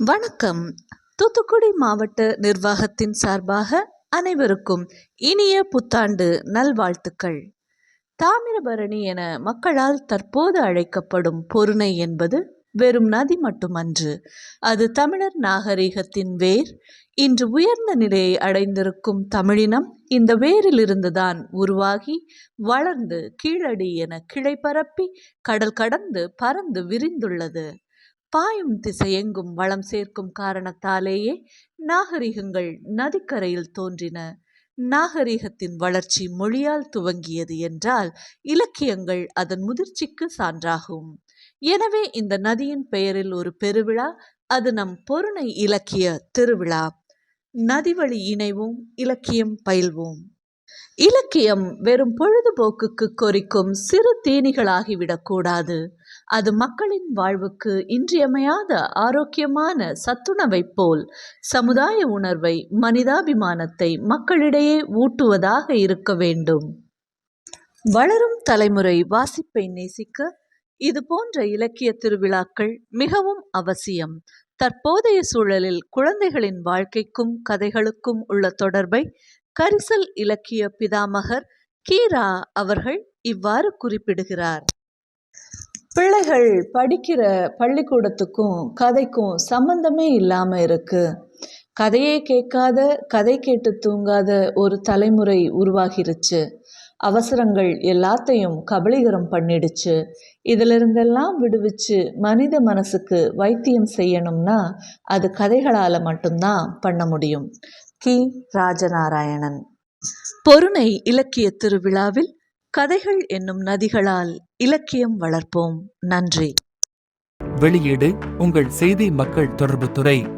வணக்கம். தூத்துக்குடி மாவட்ட நிர்வாகத்தின் சார்பாக அனைவருக்கும் இனிய புத்தாண்டு நல்வாழ்த்துக்கள். தாமிரபரணி என மக்களால் தற்போது அழைக்கப்படும் பொருணை என்பது வெறும் நதி மட்டுமன்று, அது தமிழர் நாகரிகத்தின் வேர். இன்று உயர்ந்த நிலையை அடைந்திருக்கும் தமிழினம் இந்த வேரிலிருந்துதான் உருவாகி வளர்ந்து கீழடி என கிளை பரப்பி கடல் கடந்து பறந்து விரிந்துள்ளது. பாயும் திசையெங்கும் வளம் சேர்க்கும் காரணத்தாலேயே நாகரிகங்கள் நதிக்கரையில் தோன்றின. நாகரிகத்தின் வளர்ச்சி மொழியால் துவங்கியது என்றால் இலக்கியங்கள் அதன் முதிர்ச்சிக்கு சான்றாகும். எனவே இந்த நதியின் பெயரில் ஒரு பெருவிழா, அது நம் பொருணை இலக்கிய திருவிழா. நதிவழி இணைவோம், இலக்கியம் பயில்வோம். இலக்கியம் வெறும் பொழுதுபோக்குக்கு கொறிக்கும் சிறு தேனீகளாகிவிடக்கூடாது. அது மக்களின் வாழ்வுக்கு இன்றியமையாத ஆரோக்கியமான சத்துணவை போல் சமுதாய உணர்வை, மனிதாபிமானத்தை மக்களிடையே ஊட்டுவதாக இருக்க வேண்டும். வளரும் தலைமுறை வாசிப்பை நேசிக்க இது போன்ற இலக்கிய திருவிழாக்கள் மிகவும் அவசியம். தற்போதைய சூழலில் குழந்தைகளின் வாழ்க்கைக்கும் கதைகளுக்கும் உள்ள தொடர்பை கரிசல் இலக்கிய பிதாமகர் கீரா அவர்கள் இவ்வாறு குறிப்பிடுகிறார். பிள்ளைகள் படிக்கிற பள்ளிக்கூடத்துக்கும் கதைக்கும் சம்பந்தமே இல்லாம இருக்கு. கதையே கேட்காத, கதை கேட்டு தூங்காத ஒரு தலைமுறை உருவாகிருச்சு. அவசரங்கள் எல்லாத்தையும் கபளீகரம் பண்ணிடுச்சு. இதிலிருந்தெல்லாம் விடுவிச்சு மனித மனசுக்கு வைத்தியம் செய்யணும்னா அது கதைகளால் மட்டும்தான் பண்ண முடியும். கி. ராஜநாராயணன். பொருணை இலக்கிய திருவிழாவில் கதைகள் என்னும் நதிகளால் இலக்கியம் வளர்ப்போம். நன்றி. வெளியீடு உங்கள் செய்தி மக்கள் தொடர்புத்துறை.